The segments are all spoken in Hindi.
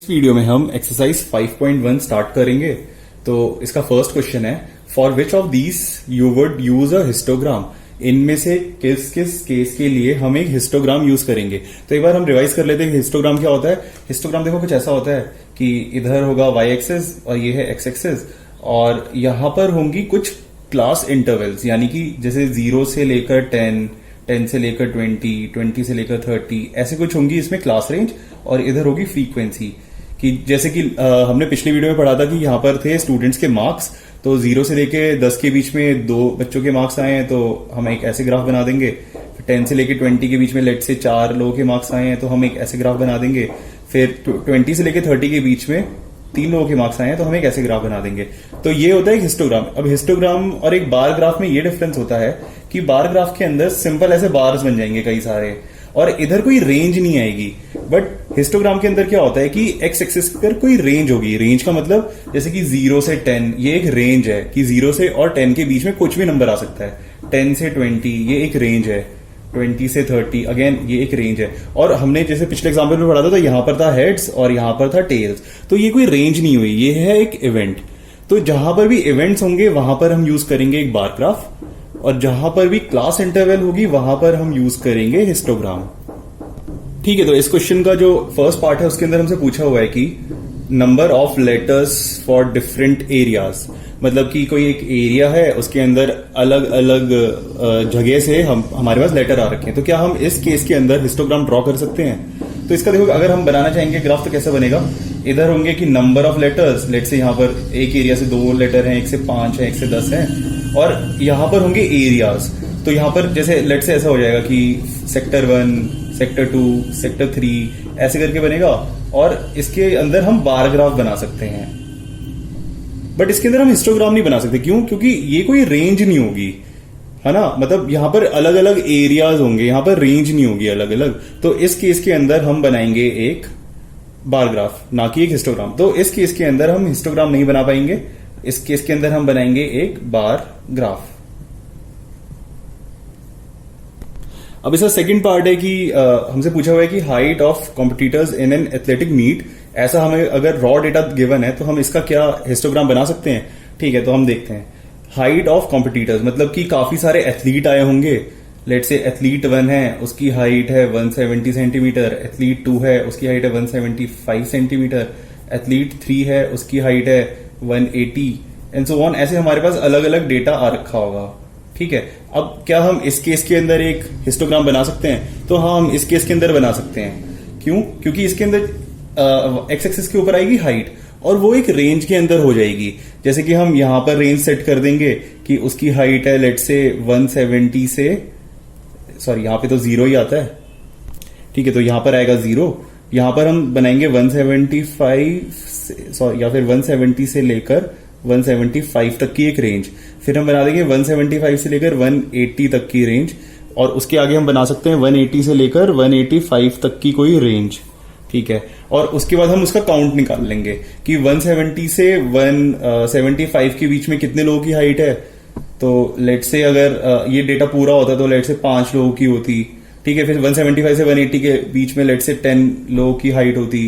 वीडियो में हम एक्सरसाइज 5.1 स्टार्ट करेंगे। तो इसका फर्स्ट क्वेश्चन है, for which of these you would use a histogram. इनमें से किस किस केस के लिए हम एक हिस्टोग्राम यूज करेंगे। तो एक बार हम रिवाइज कर लेते हैं हिस्टोग्राम क्या होता है। हिस्टोग्राम देखो कुछ ऐसा होता है कि इधर होगा वाई एक्सेस और ये है एक्स एक्सेस, और यहां पर होंगी कुछ क्लास इंटरवल्स, यानी कि जैसे 0 से लेकर 10, 10 से लेकर 20, 20 से लेकर 30, ऐसे कुछ होंगी इसमें क्लास रेंज। और इधर होगी फ्रीक्वेंसी, कि जैसे कि हमने पिछली वीडियो में पढ़ा था कि यहां पर थे स्टूडेंट्स के मार्क्स। तो 0 से लेके 10 के बीच में 2 बच्चों के मार्क्स आए हैं तो हम एक ऐसे ग्राफ बना देंगे। 10 से लेके 20 के बीच में लेट से 4 लोगों के मार्क्स आए हैं तो हम एक ऐसे ग्राफ बना देंगे। फिर 20 से लेके 30 के बीच में 3 लोगों के मार्क्स आए हैं तो हम एक ऐसे ग्राफ बना देंगे। तो ये होता है एक हिस्टोग्राम। अब हिस्टोग्राम और एक बार ग्राफ में ये डिफरेंस होता है कि बार ग्राफ के अंदर सिंपल ऐसे बार्स बन जाएंगे कई सारे, और इधर कोई रेंज नहीं आएगी। बट हिस्टोग्राम के अंदर क्या होता है कि एक्स एक्सिस पर कोई रेंज होगी। रेंज का मतलब जैसे कि 0 से 10 ये एक रेंज है कि 0 से और 10 के बीच में कुछ भी नंबर आ सकता है। 10 से 20 ये एक रेंज है। 20 से 30 अगेन ये एक रेंज है। और हमने जैसे पिछले एग्जाम्पल में पढ़ा था तो यहां पर था हेड्स और यहां पर था टेल्स। तो ये कोई रेंज नहीं हुई, ये है एक इवेंट। तो जहां पर भी इवेंट्स होंगे वहां पर हम यूज करेंगे एक बार ग्राफ, और जहां पर भी क्लास इंटरवल होगी वहां पर हम यूज करेंगे हिस्टोग्राम। ठीक है, तो इस क्वेश्चन का जो फर्स्ट पार्ट है उसके अंदर हमसे पूछा हुआ है कि number of letters for different areas. मतलब कि कोई एक एरिया है उसके अंदर अलग अलग जगह से हमारे पास लेटर आ रखे हैं, तो क्या हम इस केस के अंदर हिस्टोग्राम ड्रॉ कर सकते हैं। तो इसका देखो, अगर हम बनाना चाहेंगे ग्राफ तो कैसे बनेगा। इधर होंगे कि नंबर ऑफ लेटर्स, लेट से यहां पर एक एरिया से 2 लेटर हैं, 1 से 5 है, 1 से 10 है, और यहां पर होंगे एरियाज। तो यहां पर जैसे लेट से ऐसा हो जाएगा कि सेक्टर 1, सेक्टर 2, सेक्टर 3 ऐसे करके बनेगा, और इसके अंदर हम बार ग्राफ बना सकते हैं। बट इसके अंदर हम हिस्टोग्राम नहीं बना सकते। क्यों? क्योंकि ये कोई रेंज नहीं होगी, है ना। मतलब यहां पर अलग अलग एरियाज होंगे, यहां पर रेंज नहीं होगी अलग अलग। तो इस केस के अंदर हम बनाएंगे एक बार ग्राफ, ना कि एक हिस्टोग्राम। तो इस केस के अंदर हम हिस्टोग्राम नहीं बना पाएंगे, इस केस के अंदर हम बनाएंगे एक बार ग्राफ। अब इसका सेकंड पार्ट है कि हमसे पूछा हुआ है कि height of competitors in an athletic meet. ऐसा हमें अगर रॉ डेटा गिवन है तो हम इसका क्या हिस्टोग्राम बना सकते हैं। ठीक है, तो हम देखते हैं। हाइट ऑफ कॉम्पिटिटर्स मतलब कि काफी सारे एथलीट आए होंगे। लेट से एथलीट 1 है, उसकी हाइट है 170 सेंटीमीटर। एथलीट 2 है, उसकी हाइट है 175 सेंटीमीटर। एथलीट 3 है, उसकी हाइट है 180 एंड सो ऑन। ऐसे हमारे पास अलग अलग डेटा आ रखा होगा। ठीक है, अब क्या हम इस केस के अंदर एक हिस्टोग्राम बना सकते हैं। तो हाँ, हम इस केस के अंदर बना सकते हैं। क्यों? क्योंकि इसके अंदर एक्स एक्सिस के ऊपर आएगी हाइट, और वो एक रेंज के अंदर हो जाएगी। जैसे कि हम यहां पर रेंज सेट कर देंगे कि उसकी हाइट है लेट से 170 से, सॉरी यहां पे तो 0 ही आता है। ठीक है, तो यहां पर आएगा 0। यहां पर हम बनाएंगे 175 सॉरी या फिर 170 से लेकर 175 तक की एक रेंज। फिर हम बना देंगे 175 से लेकर 180 तक की रेंज, और उसके आगे हम बना सकते हैं 180 से लेकर 185 तक की कोई रेंज। ठीक है, और उसके बाद हम उसका काउंट निकाल लेंगे कि 170 से 175 के बीच में कितने लोगों की हाइट है। तो लेट से अगर ये डेटा पूरा होता तो लेट से 5 लोगों की होती। ठीक है, फिर 175 से 180 के बीच में लेट से 10 लोगों की हाइट होती।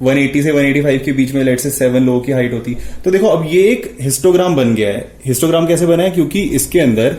180 से 185 के बीच में लेट से 7 लोगों की हाइट होती। तो देखो, अब ये एक हिस्टोग्राम बन गया है। हिस्टोग्राम कैसे बना है? क्योंकि इसके अंदर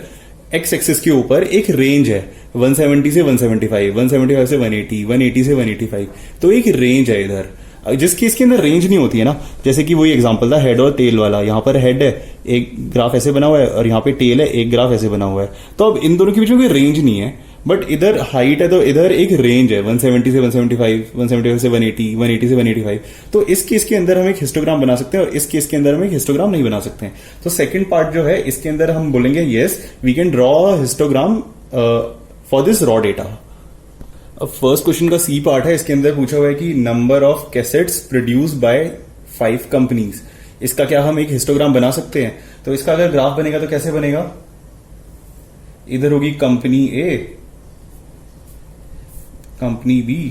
एक्स एक्सिस के ऊपर एक रेंज है 170 से 175, 175 से 180, 180 से 185। तो एक रेंज है इधर। जिसकी इसके अंदर रेंज नहीं होती है ना, जैसे कि वही एग्जांपल था हेड और टेल वाला। यहां पर हेड है, एक ग्राफ ऐसे बना हुआ है, और यहां पे टेल है, एक ग्राफ ऐसे बना हुआ है। तो अब इन दोनों के बीच में कोई रेंज नहीं है, बट इधर हाइट है तो इधर एक रेंज है 170 से 175, 175 से 180, 180 से 185। तो इस केस के अंदर हम एक हिस्टोग्राम बना सकते हैं, और इस केस के अंदर हम एक हिस्टोग्राम नहीं बना सकते हैं। तो सेकंड पार्ट जो है इसके अंदर हम बोलेंगे yes we can draw histogram for this raw data. अब फर्स्ट क्वेश्चन का सी पार्ट है, इसके अंदर पूछा हुआ है कि number of cassettes produce by 5 companies. इसका क्या हम एक हिस्टोग्राम बना सकते हैं। तो इसका अगर ग्राफ बनेगा तो कैसे बनेगा। इधर होगी company A, company B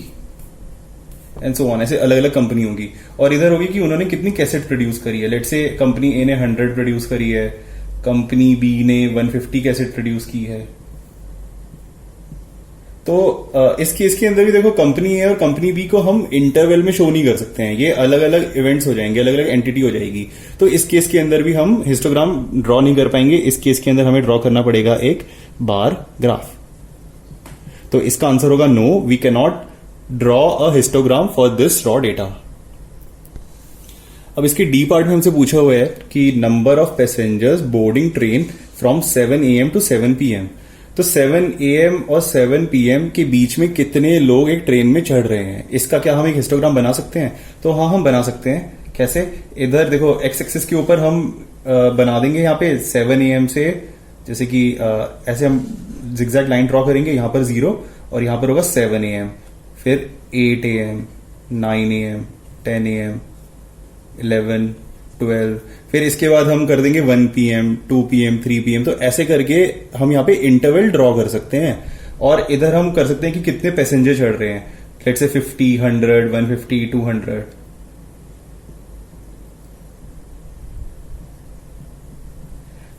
and so on. ऐसे अलग अलग कंपनी होगी, और इधर होगी कि उन्होंने कितनी कैसेट प्रोड्यूस करी है। लेट से कंपनी ए ने 100 प्रोड्यूस करी है, कंपनी बी ने 150 कैसेट प्रोड्यूस की है। तो इस केस के अंदर भी देखो कंपनी ए और कंपनी बी को हम इंटरवल में शो नहीं कर सकते हैं, ये अलग अलग इवेंट्स हो जाएंगे, अलग अलग एंटिटी हो जाएगी। तो इस केस के अंदर भी हम हिस्टोग्राम ड्रॉ नहीं कर पाएंगे। इस केस के अंदर हमें ड्रॉ करना पड़ेगा एक बार ग्राफ। तो इसका आंसर होगा no, we can not draw a histogram for this raw data. अब इसके डी पार्ट में हमसे पूछा हुआ है कि number of passengers boarding train from 7 AM to 7 PM। तो 7 AM और 7 PM के बीच में कितने लोग एक ट्रेन में चढ़ रहे हैं, इसका क्या हम एक हिस्टोग्राम बना सकते हैं? तो हाँ, हम बना सकते हैं। कैसे? इधर देखो एक्स एक्सिस के ऊपर हम बना देंगे यहाँ पे 7 AM से, जैसे कि ऐसे हम जिगजैग लाइन ड्रॉ करेंगे, यहां पर 0 और यहां पर होगा 7 AM, फिर 8 AM, 9 AM, 10 AM, 11, 12, फिर इसके बाद हम कर देंगे 1 PM, 2 PM, 3 PM। तो ऐसे करके हम यहाँ पे इंटरवल ड्रॉ कर सकते हैं। और इधर हम कर सकते हैं कि कितने पैसेंजर चढ़ रहे हैं, लेट्स से 50, 100, 150, 200।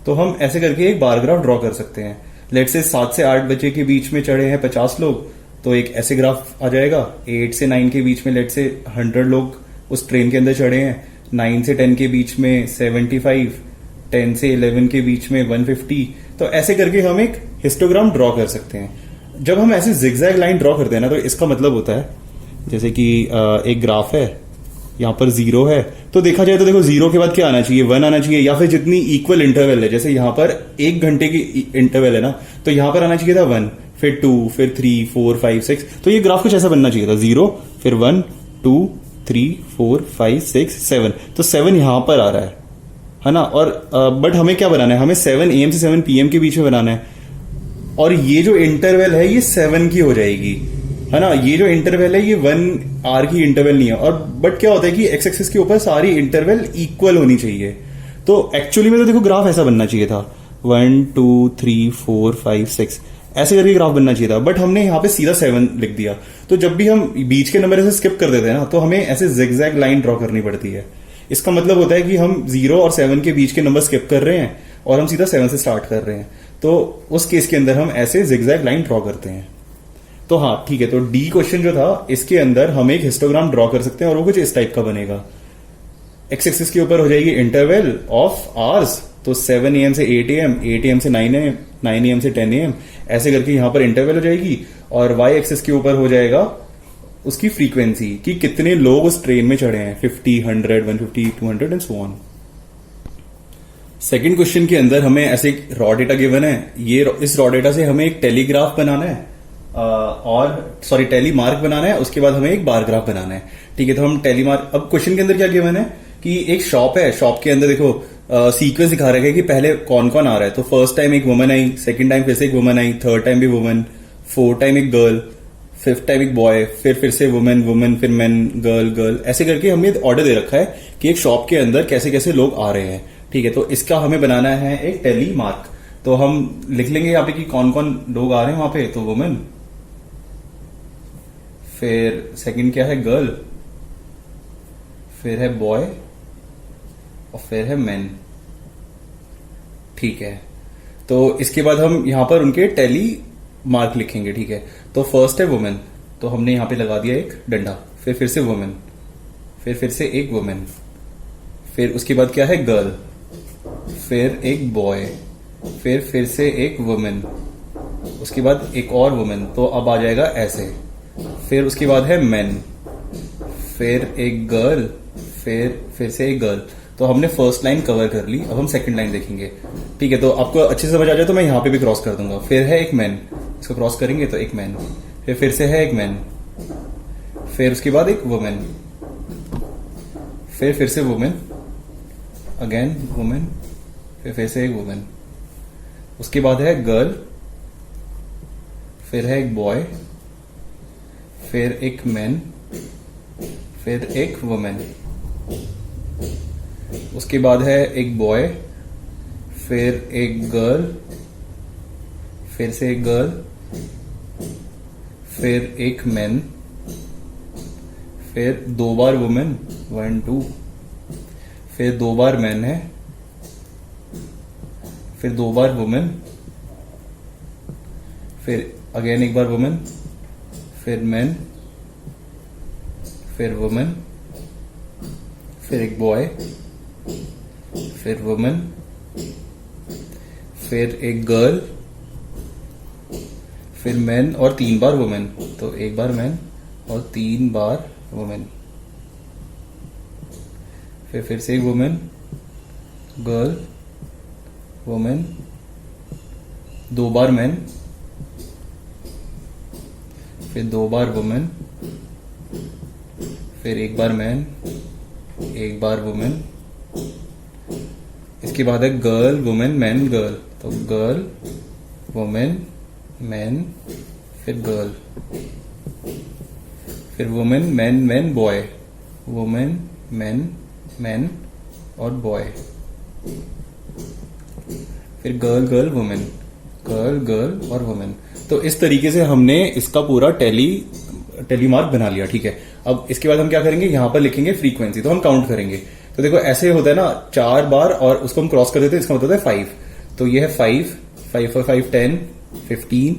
तो हम ऐसे करके एक बार ग्राफ ड्रॉ कर सकते हैं। लेट्स से 7 से 8 बजे के बीच में चढ़े हैं 50 लोग, तो एक ऐसे ग्राफ आ जाएगा। 8 से 9 के बीच में लेट्स से 100 लोग उस ट्रेन के अंदर चढ़े हैं। 9 से 10 के बीच में 75, 10 से 11 के बीच में 150। तो ऐसे करके हम एक हिस्टोग्राम ड्रॉ कर सकते हैं। जब हम ऐसे जिगजैग लाइन ड्रॉ करते हैं ना, तो इसका मतलब होता है जैसे कि एक ग्राफ है, यहां पर 0 है, तो देखा जाए तो देखो 0 के बाद क्या आना चाहिए, 1 आना चाहिए, या फिर जितनी इक्वल इंटरवल है, जैसे यहां पर 1 घंटे की इंटरवल है ना, तो यहां पर आना चाहिए था 1, फिर 2, फिर 3, 4, 5, 6। तो ये ग्राफ कुछ ऐसा बनना चाहिए था, 0, फिर 1, 2, 3, 4, 5, 6, 7। तो 7 यहां पर आ रहा है ना। और बट हमें क्या बनाना है, हमें 7 AM से 7 PM के बीच में बनाना है। और ये जो इंटरवल है ये 7 की हो जाएगी, है ना। ये जो इंटरवल है ये 1 आवर की इंटरवल नहीं है। और बट क्या होता है कि एक्स एक्सिस के ऊपर सारी इंटरवल इक्वल होनी चाहिए। तो एक्चुअली में तो देखो ग्राफ ऐसा बनना चाहिए था, 1, 2, 3, 4, 5, 6 ऐसे करके ग्राफ बनना चाहिए था। बट हमने यहाँ पे सीधा 7 लिख दिया। तो जब भी हम बीच के नंबर ऐसे स्किप कर देते हैं ना, तो हमें ऐसे जिगजैग लाइन ड्रॉ करनी पड़ती है। इसका मतलब होता है कि हम 0 और 7 के बीच के नंबर स्किप कर रहे हैं और हम सीधा 7 से स्टार्ट कर रहे हैं। तो उस केस के अंदर हम ऐसे जिगजैग लाइन ड्रॉ करते हैं। तो हाँ ठीक है, तो डी क्वेश्चन जो था इसके अंदर हम एक हिस्टोग्राम ड्रॉ कर सकते हैं और वो कुछ इस टाइप का बनेगा। एक्स एक्सिस के ऊपर हो जाएगी इंटरवल ऑफ आवर्स, तो 7 AM से 8 AM, 8 AM से 9 AM, 9 AM से 10 AM, ऐसे करके यहां पर इंटरवल हो जाएगी। और वाई एक्सिस के ऊपर हो जाएगा उसकी फ्रीक्वेंसी कि कितने लोग उस ट्रेन में चढ़े हैं, 50, 100, 150, 200 and so on. Second question के अंदर हमें ऐसे एक रॉ डेटा गिवन है। ये इस रॉ डेटा से हमें एक टेलीग्राफ बनाना है टेली मार्क बनाना है। उसके बाद हमें एक बार ग्राफ बनाना है। ठीक है, तो हम टेली मार्क, अब क्वेश्चन के अंदर क्या गिवन है कि एक शॉप है, शॉप के अंदर देखो सीक्वेंस दिखा रखा है कि पहले कौन कौन आ रहा है। तो फर्स्ट टाइम एक वुमन आई, सेकंड टाइम फिर से एक वुमन आई, थर्ड टाइम भी वुमन, फोर्थ टाइम एक गर्ल, फिफ्थ टाइम एक बॉय, फिर से वुमन वुमन, फिर मैन गर्ल गर्ल, ऐसे करके हमें ऑर्डर दे रखा है कि एक शॉप के अंदर कैसे कैसे लोग आ रहे हैं। ठीक है, तो इसका हमें बनाना है एक टेली मार्क। तो हम लिख लेंगे यहाँ पे कि कौन कौन लोग आ रहे हैं वहां पे। तो वुमन, फिर सेकंड क्या है गर्ल, फिर है बॉय और फिर है मैन। ठीक है, तो इसके बाद हम यहां पर उनके टेली मार्क लिखेंगे। ठीक है, तो फर्स्ट है वुमेन, तो हमने यहां पे लगा दिया एक डंडा, फिर से वुमेन, फिर से एक वुमेन, फिर उसके बाद क्या है गर्ल, फिर एक बॉय, फिर से एक वुमेन, उसके बाद एक और वुमेन, तो अब आ जाएगा ऐसे। फिर उसके बाद है मैन, फिर एक गर्ल, फिर से एक गर्ल। तो हमने फर्स्ट लाइन कवर कर ली। अब हम सेकंड लाइन देखेंगे। ठीक है, तो आपको अच्छे से समझ आ जाए तो मैं यहां पे भी क्रॉस कर दूंगा। फिर है एक मैन, इसको क्रॉस करेंगे तो एक मैन, फिर से है एक मैन, फिर उसके बाद एक वुमेन, फिर से वुमेन, अगेन वुमेन, फिर से एक वुमेन, उसके बाद है गर्ल, फिर है एक बॉय, फिर एक मैन, फिर एक वुमेन, उसके बाद है एक बॉय, फिर एक गर्ल, फिर से एक गर्ल, फिर एक मैन, फिर 2 बार वुमेन 1 2, फिर 2 बार मैन है, फिर 2 बार वुमेन, फिर अगेन एक बार वुमेन, फिर मैन, फिर वुमेन, फिर एक बॉय, फिर वुमेन, फिर एक गर्ल, फिर मैन और 3 बार वुमेन। तो एक बार मैन और 3 बार वुमेन, फिर से एक वुमेन, गर्ल, वुमेन, 2 बार मैन, फिर 2 बार वुमेन, फिर एक बार मैन, एक बार वुमेन। इसके बाद है गर्ल, वुमेन, मैन, गर्ल। तो गर्ल, वुमेन, मैन, फिर गर्ल, फिर women, man, man, boy, women, man, man और बॉय, फिर girl, girl, women, girl, girl और वुमेन। तो इस तरीके से हमने इसका पूरा टेली मार्क बना लिया। ठीक है, अब इसके बाद हम क्या करेंगे, यहां पर लिखेंगे फ्रीक्वेंसी। तो हम काउंट करेंगे। तो देखो ऐसे होता है ना, 4 बार और उसको हम क्रॉस कर देते हैं, इसका मतलब है 5। तो ये है 5, 5 और 5 10, 15,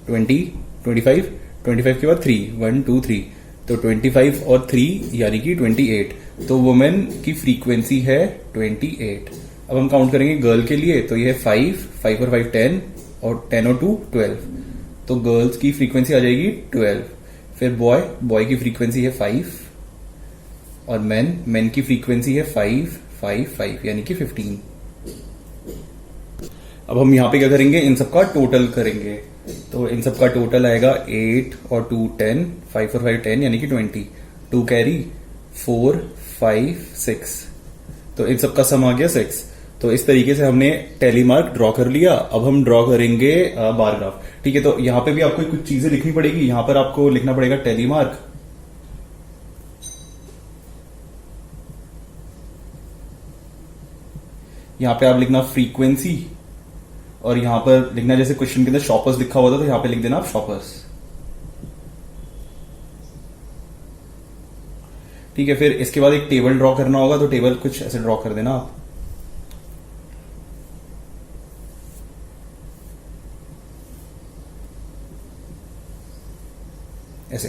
20, 25, 25 के बाद 3, 1 2 3। तो 25 और 3 यानी कि 28। तो वुमेन की फ्रीक्वेंसी है 28। अब हम काउंट करेंगे गर्ल के लिए। तो ये है 5, 5 और 5 10 और 10 और 2 12। तो गर्ल्स की फ्रीक्वेंसी आ जाएगी 12। फिर बॉय, बॉय की फ्रीक्वेंसी है 5 और मैन की फ्रीक्वेंसी है 5 5 5 यानी कि 15। अब हम यहां पे क्या करेंगे, इन सबका टोटल करेंगे। तो इन सबका टोटल आएगा 8 और 2 10, 5 और 5 10 यानी कि 20, 2 कैरी, 4 5 6। तो इन सबका सम आ गया 6। तो इस तरीके से हमने टेली मार्क ड्रॉ कर लिया। अब हम ड्रॉ करेंगे बार ग्राफ। ठीक है, तो यहां पे भी आपको कुछ चीजें लिखनी पड़ेगी। यहां पर आपको लिखना पड़ेगा टेली मार्क, यहां पे आप लिखना फ्रीक्वेंसी, और यहां पर लिखना जैसे क्वेश्चन के अंदर शॉपर्स लिखा हुआ था, तो यहां पे लिख देना आप शॉपर्स। ठीक है, फिर इसके बाद एक टेबल ड्रॉ करना होगा। तो टेबल कुछ ऐसे ड्रॉ कर देना आप। ऐसे।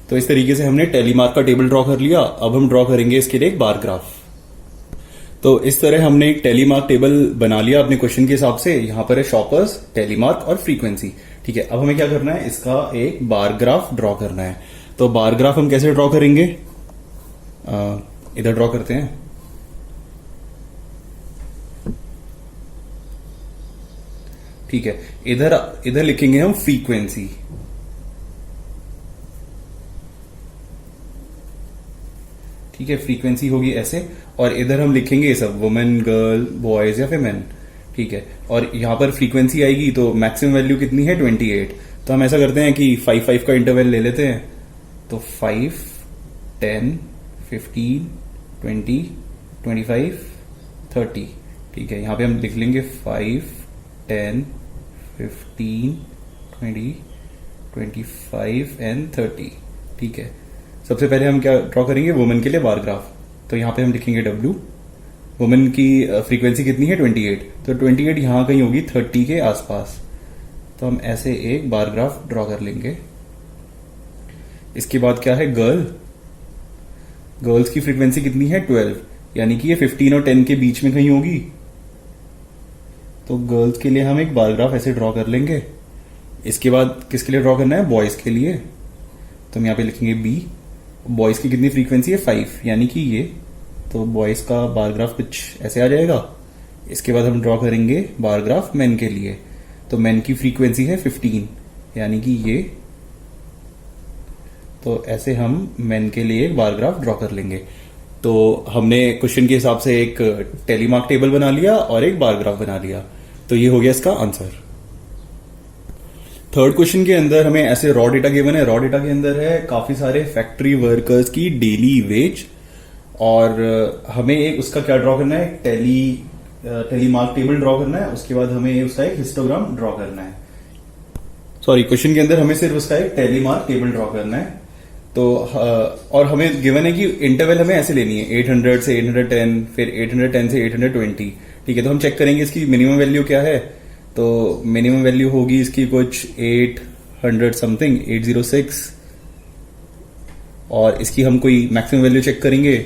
तो इस तरीके से हमने टेली मार्क का टेबल ड्रॉ कर लिया। अब हम ड्रॉ करेंगे इसके लिए एक बार ग्राफ। तो इस तरह हमने एक टेली मार्क टेबल बना लिया अपने क्वेश्चन के हिसाब से। यहां पर है शॉपर्स, टेली मार्क और फ्रीक्वेंसी। ठीक है, अब हमें क्या करना है, इसका एक बार ग्राफ ड्रॉ करना है। तो बार ग्राफ हम कैसे ड्रॉ करेंगे, इधर ड्रॉ करते हैं। ठीक है, इधर लिखेंगे हम फ्रीक्वेंसी। ठीक है, फ्रीक्वेंसी होगी ऐसे, और इधर हम लिखेंगे ये सब वुमेन, गर्ल, बॉयज या फिर मैन। ठीक है, और यहां पर फ्रीक्वेंसी आएगी तो मैक्सिमम वैल्यू कितनी है 28। तो हम ऐसा करते हैं कि 5 5 का इंटरवल ले लेते हैं। तो 5 10 15 20 25 30। ठीक है, यहां पे हम लिख लेंगे 5 10 15 20 25 एंड 30। ठीक है, सबसे पहले हम क्या ड्रॉ करेंगे, वुमेन के लिए बार ग्राफ। तो यहां पे हम लिखेंगे W। वुमेन की फ्रीक्वेंसी कितनी है 28। तो 28 यहां कहीं होगी 30 के आसपास। तो हम ऐसे एक बार ग्राफ ड्रॉ कर लेंगे। इसके बाद क्या है, गर्ल्स की फ्रीक्वेंसी कितनी है 12, यानी कि ये 15 और 10 के बीच में कहीं होगी। तो गर्ल्स के लिए हम एक बार ग्राफ ऐसे ड्रॉ कर लेंगे। इसके बाद किसके लिए ड्रॉ करना है, बॉयज के लिए। तो हम यहां पे लिखेंगे B। बॉयज की कितनी फ्रीक्वेंसी है 5, यानी कि ये। तो बॉयज का बार ग्राफ कुछ ऐसे आ जाएगा। इसके बाद हम ड्रॉ करेंगे बार ग्राफ मैन के लिए। तो मैन की फ्रीक्वेंसी है 15, यानी कि ये। तो ऐसे हम मैन के लिए एक बार ग्राफ ड्रॉ कर लेंगे। तो हमने क्वेश्चन के हिसाब से एक टेली मार्क टेबल बना लिया और एक बार ग्राफ बना लिया। तो ये हो गया इसका आंसर। थर्ड क्वेश्चन के अंदर हमें ऐसे रॉ डेटा गिवन है। रॉ डेटा के अंदर है काफी सारे फैक्ट्री वर्कर्स की डेली वेज, और हमें एक उसका क्या ड्रॉ करना है, टेली मार्क टेबल ड्रॉ करना है। उसके बाद हमें उसका एक हिस्टोग्राम ड्रॉ करना है। सॉरी, क्वेश्चन के अंदर हमें सिर्फ उसका एक टेली मार्क टेबल ड्रॉ करना है। तो और हमें गिवन है कि इंटरवल हमें ऐसे लेनी है 800 से 810, फिर 810 से 820। ठीक है, तो हम चेक करेंगे इसकी मिनिमम वैल्यू क्या है। तो मिनिमम वैल्यू होगी इसकी कुछ 800 समथिंग 806, और इसकी हम कोई मैक्सिमम वैल्यू चेक करेंगे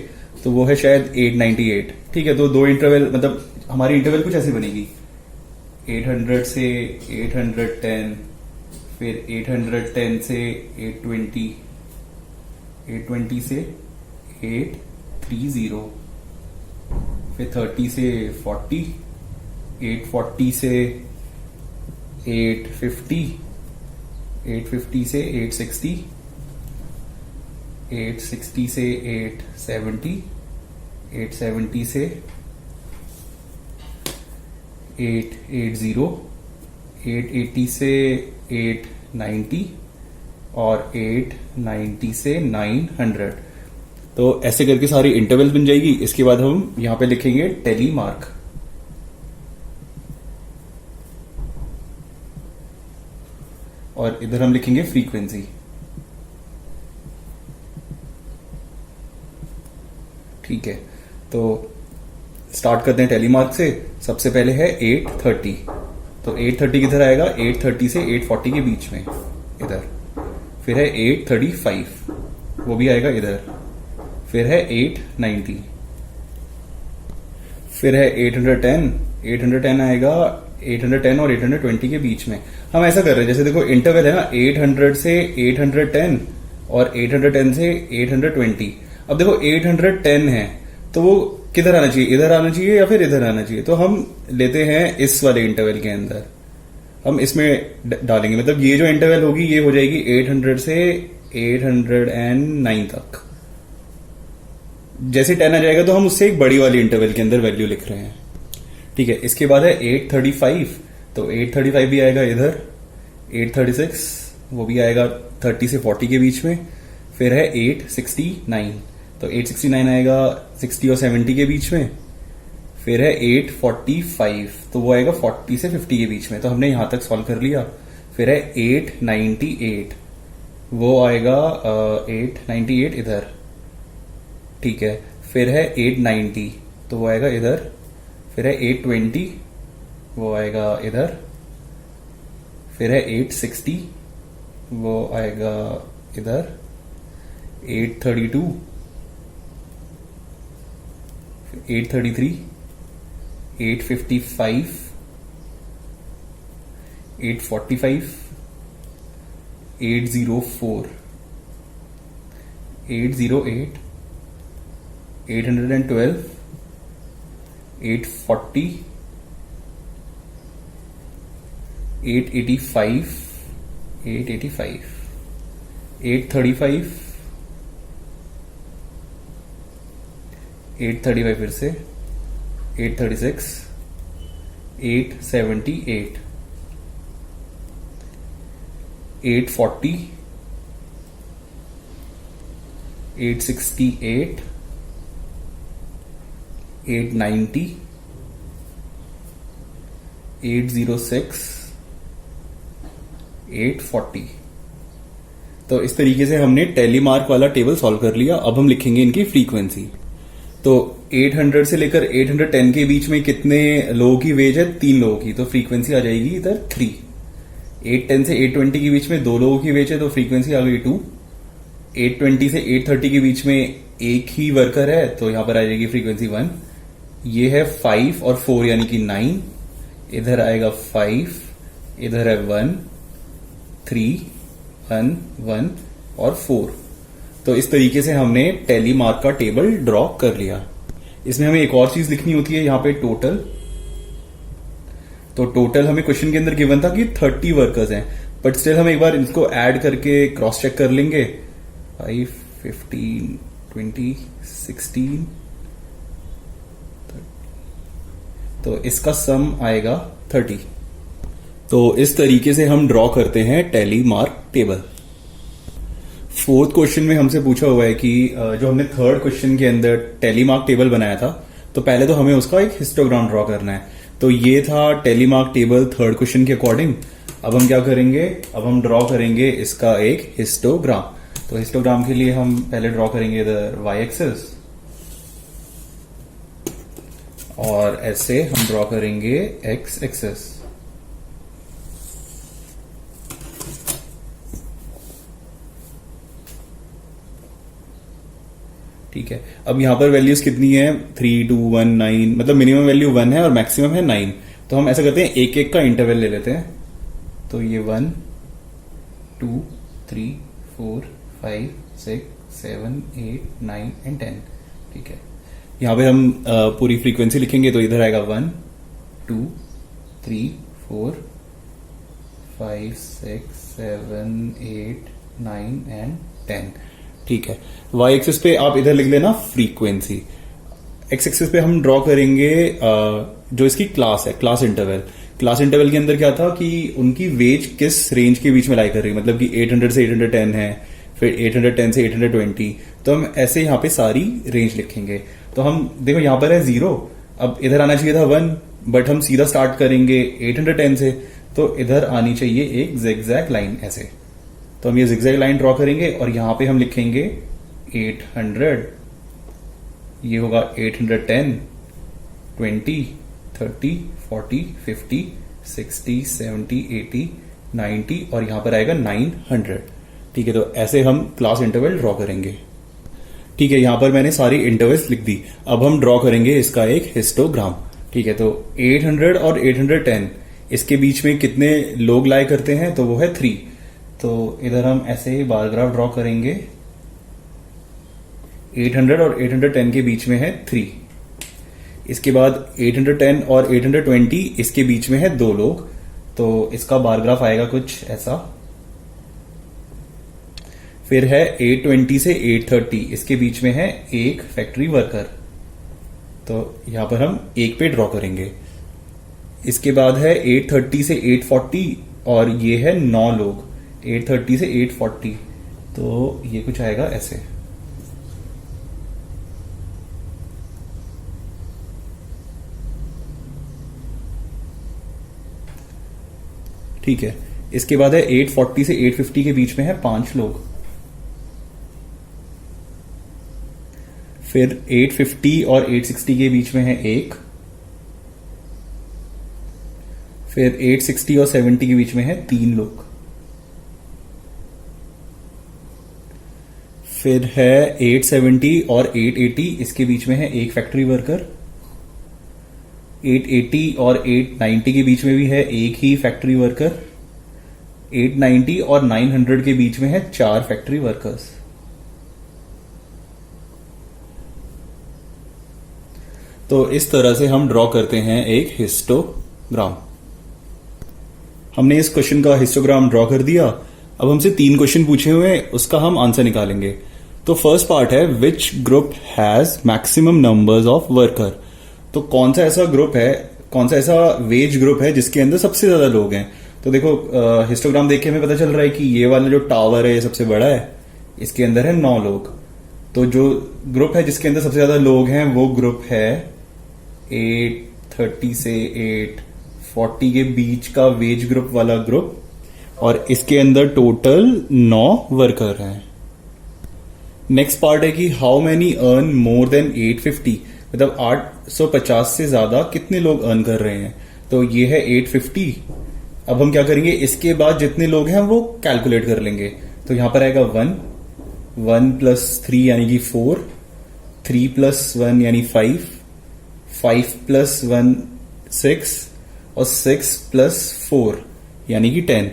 तो वो है शायद 898। ठीक है, तो दो इंटरवल, मतलब हमारी इंटरवल कुछ ऐसी बनेगी, 800 से 810, फिर 810 से 820, 820 से 830, फिर 30 से 40, 840 से 850, 850 से 860, 860 से 870, 870 से 880, 880 से 890 और 890 से 900। तो ऐसे करके सारी इंटरवल बन जाएगी। इसके बाद हम यहां पे लिखेंगे टेली मार्क, और इधर हम लिखेंगे फ्रीक्वेंसी। ठीक है, तो स्टार्ट करते हैं टेली मार्क से। सबसे पहले है 830, तो 830 किधर आएगा, 830 से 840 के बीच में इधर। फिर है 835, वो भी आएगा इधर। फिर है 890, फिर है 810, 810 आएगा 810 और 820 के बीच में। हम ऐसा कर रहे हैं, जैसे देखो इंटरवल है ना, 800 से 810 और 810 से 820। अब देखो 810 है तो वो किधर आना चाहिए, इधर आना चाहिए या फिर इधर आना चाहिए। तो हम लेते हैं इस वाले इंटरवल के अंदर, हम इसमें डालेंगे, मतलब ये जो इंटरवल होगी ये हो जाएगी 800 से 809 तक। जैसे 10 आ जाएगा तो हम उससे एक बड़ी वाली इंटरवल के अंदर वैल्यू लिख रहे हैं। ठीक है, इसके बाद है 835, तो 835 भी आएगा इधर। 836 वो भी आएगा 30 से 40 के बीच में। फिर है 869, तो 869 आएगा 60 और 70 के बीच में। फिर है 845, तो वो आएगा 40 से 50 के बीच में। तो हमने यहां तक सॉल्व कर लिया। फिर है 898, वो आएगा 898 इधर। ठीक है, फिर है 890, तो वो आएगा इधर। फिर है 820, वो आएगा इधर। फिर है 860, वो आएगा इधर। 832, 833, 855, 845, 804, 808, 812, 840, 885, 835, 835, 835 फिर से 836, 878, 840, 868, 890, 806, 840। तो इस तरीके से हमने टेली मार्क वाला टेबल सॉल्व कर लिया। अब हम लिखेंगे इनकी फ्रीक्वेंसी। तो 800 से लेकर 810 के बीच में कितने लोगों की वेज है, 3 लोगों की, तो फ्रीक्वेंसी आ जाएगी इधर 3। 810 से 820 के बीच में 2 लोगों की वेज है, तो फ्रीक्वेंसी आ गई 2। 820 से 830 के बीच में एक ही वर्कर है, तो यहां पर आ जाएगी फ्रीक्वेंसी 1। ये है 5 और 4 यानी कि 9, इधर आएगा 5, इधर है 1, 3, 1, 1 और 4। तो इस तरीके से हमने टेली मार्क का टेबल ड्रॉ कर लिया। इसमें हमें एक और चीज लिखनी होती है, यहां पे टोटल। तो टोटल हमें क्वेश्चन के अंदर गिवन था कि 30 वर्कर्स हैं, बट स्टिल हम एक बार इनको ऐड करके क्रॉस चेक कर लेंगे। 5, 15, 20, 16, 30। तो इसका सम आएगा 30। तो इस तरीके से हम ड्रॉ करते हैं tele mark table. 4th question में हमसे पूछा हुआ है कि जो हमने 3rd क्वेश्चन के अंदर टेली मार्क टेबल बनाया था, तो पहले तो हमें उसका एक हिस्टोग्राम ड्रॉ करना है। तो ये था tally mark table 3rd question के अकॉर्डिंग। अब हम क्या करेंगे, अब हम ड्रॉ करेंगे इसका एक हिस्टोग्राम। तो हिस्टोग्राम के लिए हम पहले ड्रॉ करेंगे इधर y एक्सिस, और ऐसे हम ड्रॉ करेंगे x एक्सिस। ठीक है, अब यहां पर वैल्यूज कितनी है, 3 2 1 9, मतलब मिनिमम वैल्यू 1 है और मैक्सिमम है 9। तो हम ऐसा करते हैं, एक एक का इंटरवल ले लेते हैं। तो ये 1 2 3 4 5 6 7 8 9 एंड 10। ठीक है, यहां पे हम पूरी फ्रीक्वेंसी लिखेंगे, तो इधर आएगा 1 2 3 4 5 6 7 8 9 एंड 10। ठीक है, वाई एक्सिस पे आप इधर लिख लेना फ्रीक्वेंसी, एक्स एक्सिस पे हम ड्रॉ करेंगे जो इसकी क्लास है, क्लास इंटरवल। क्लास इंटरवल के अंदर क्या था कि उनकी वेज किस रेंज के बीच में लाई कर रही है, मतलब कि 800 से 810 है, फिर 810 से 820। तो हम ऐसे यहां पे सारी रेंज लिखेंगे। तो हम देखो यहां पर है 0, अब इधर आना चाहिए था 1, बट हम सीधा स्टार्ट करेंगे 810 से, तो इधर आनी चाहिए एक zigzag लाइन ऐसे। तो हम ये zigzag लाइन ड्रॉ करेंगे और यहां पे हम लिखेंगे 800, ये होगा 810, 20, 30, 40, 50, 60, 70, 80, 90 और यहां पर आएगा 900। ठीक है, तो ऐसे हम क्लास इंटरवल ड्रॉ करेंगे। ठीक है, यहां पर मैंने सारी इंटरवल्स लिख दी। अब हम ड्रॉ करेंगे इसका एक हिस्टोग्राम। ठीक है, तो 800 और 810 इसके बीच में कितने लोग लाई करते हैं, तो वो है 3। तो इधर हम ऐसे बार ग्राफ ड्रॉ करेंगे, 800 और 810 के बीच में है 3। इसके बाद 810 और 820 इसके बीच में है 2 लोग, तो इसका बार ग्राफ आएगा कुछ ऐसा। फिर है 820 से 830, इसके बीच में है एक फैक्ट्री वर्कर, तो यहां पर हम 1 पे ड्रॉ करेंगे। इसके बाद है 830 से 840 और ये है 9 लोग, 830 से 840, तो ये कुछ आएगा ऐसे। ठीक है, इसके बाद है 840 से 850 के बीच में है 5 लोग, फिर 850 और 860 के बीच में है 1, फिर 860 और 70 के बीच में है 3 लोग, फिर है 870 और 880 इसके बीच में है एक फैक्ट्री वर्कर, 880 और 890 के बीच में भी है एक ही फैक्ट्री वर्कर, 890 और 900 के बीच में है 4 फैक्ट्री वर्कर्स। तो इस तरह से हम ड्रॉ करते हैं एक हिस्टोग्राम। हमने इस क्वेश्चन का हिस्टोग्राम ड्रॉ कर दिया। अब हमसे 3 क्वेश्चन पूछे हुए हैं, उसका हम आंसर निकालेंगे। तो फर्स्ट पार्ट है, which group has maximum numbers of worker. तो कौन सा ऐसा ग्रुप है, कौन सा ऐसा वेज ग्रुप है जिसके अंदर सबसे ज्यादा लोग हैं। तो देखो हिस्टोग्राम देख के हमें पता चल रहा है कि ये वाला जो टावर है ये सबसे बड़ा है, इसके अंदर है 9 लोग। तो जो ग्रुप है जिसके अंदर सबसे ज्यादा लोग हैं वो ग्रुप है 830 से 840 के बीच का वेज ग्रुप वाला ग्रुप, और इसके अंदर टोटल 9 वर्कर हैं। नेक्स्ट पार्ट है कि how many earn more than 850, मतलब 850 से ज्यादा कितने लोग अर्न कर रहे हैं। तो ये है 850। अब हम क्या करेंगे, इसके बाद जितने लोग हैं वो कैलकुलेट कर लेंगे। तो यहां पर आएगा 1 प्लस 3 यानी कि 4, 3 प्लस 1 यानी 5 प्लस 1 6 और 6 प्लस 4 यानी कि 10।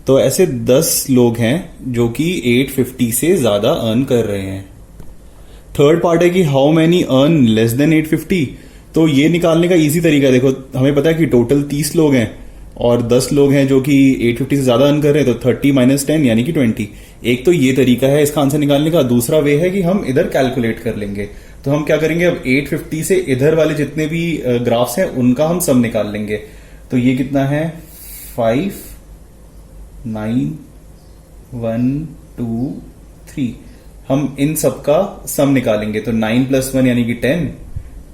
तो ऐसे 10 लोग हैं जो कि 850 से ज्यादा अर्न कर रहे हैं। थर्ड पार्ट है कि how many earn less than 850। तो ये निकालने का इजी तरीका है। देखो हमें पता है कि टोटल 30 लोग हैं और 10 लोग हैं जो कि 850 से ज्यादा अर्न कर रहे हैं, तो 30 माइनस 10 यानी कि 20। एक तो ये तरीका है इसका आंसर निकालने का। दूसरा वे है कि हम इधर कैलकुलेट कर लेंगे। तो हम क्या करेंगे, अब 850 से इधर वाले जितने भी ग्राफ्स हैं उनका हम सम निकाल लेंगे। तो ये कितना है, 5 9 1 2 3। हम इन सब का सम निकालेंगे। तो 9 प्लस 1 यानी कि 10,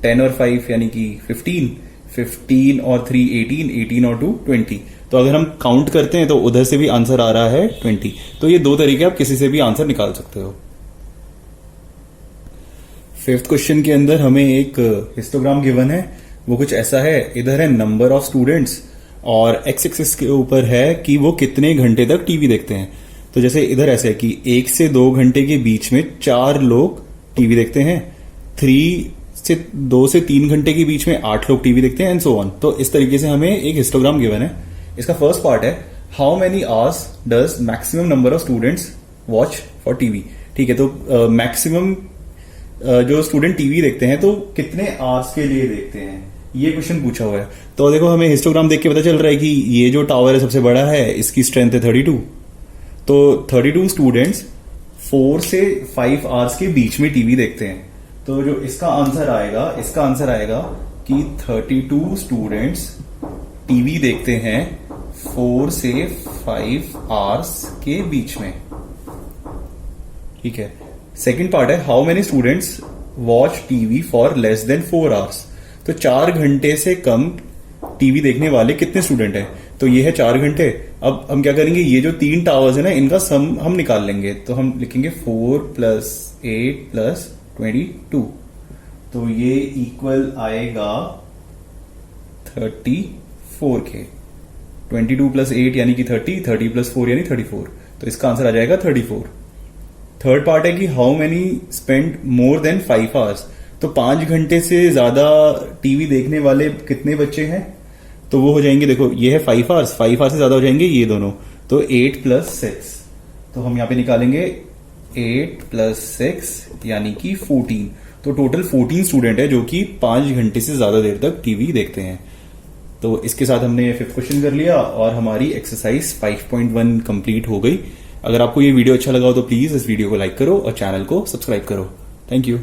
10 और 5 यानी कि 15, 15 और 3 18, 18 और 2 20। तो अगर हम काउंट करते हैं तो उधर से भी आंसर आ रहा है 20। तो ये 2 तरीके आप किसी से भी आंसर निकाल सकते हो। फिफ्थ क्वेश्चन के अंदर हमें एक हिस्टोग्राम गिवन है, वो कुछ ऐसा है। इधर है नंबर ऑफ स्टूडेंट्स और एक्स एक्सिस के ऊपर है कि वो कितने घंटे तक टीवी देखते हैं। तो जैसे इधर ऐसे है कि 1 से 2 घंटे के बीच में 4 लोग टीवी देखते हैं, 2 से 3 घंटे के बीच में 8 लोग टीवी देखते हैं, एंड सो ऑन। तो इस तरीके से हमें एक हिस्टोग्राम गिवन है। इसका फर्स्ट पार्ट है how many hours does maximum number of students watch for TV. ठीक है, तो मैक्सिमम जो स्टूडेंट टीवी देखते हैं तो कितने आवर्स के लिए देखते हैं, ये क्वेश्चन पूछा हुआ है। तो देखो हमें हिस्टोग्राम देख के पता चल रहा है कि ये जो टावर है सबसे बड़ा है, इसकी स्ट्रेंथ है 32। तो 32 स्टूडेंट्स 4 से 5 आवर्स के बीच में टीवी देखते हैं। तो जो इसका आंसर आएगा कि 32 स्टूडेंट्स टीवी देखते हैं 4 से 5 आवर्स के बीच में। ठीक है, सेकंड पार्ट है how many students watch TV for less than 4 hours. तो 4 घंटे से कम टीवी देखने वाले कितने स्टूडेंट हैं? तो ये है 4 घंटे। अब हम क्या करेंगे, ये जो 3 टावर्स है ना, इनका सम हम निकाल लेंगे। तो हम लिखेंगे 4 + 8 + 22। तो ये इक्वल आएगा 34 के। 22 + 8 यानी कि 30, 30 + 4 यानी 34। तो इसका आंसर आ जाएगा 34। थर्ड पार्ट है कि how many spend more than 5 hours. तो 5 घंटे से ज्यादा टीवी देखने वाले कितने बच्चे हैं? तो वो हो जाएंगे, देखो ये है 5 आवर्स, 5 आवर्स से ज्यादा हो जाएंगे ये दोनों। तो 8 + 6। तो हम यहां पे निकालेंगे 8 + 6 यानी कि 14। तो टोटल 14 स्टूडेंट है जो कि 5 घंटे से ज्यादा देर तक टीवी देखते हैं। तो इसके साथ हमने 5th क्वेश्चन कर लिया और हमारी एक्सरसाइज 5.1 कंप्लीट हो गई। अगर आपको ये वीडियो अच्छा लगा हो तो प्लीज इस वीडियो को लाइक करो और चैनल को सब्सक्राइब करो। Thank you.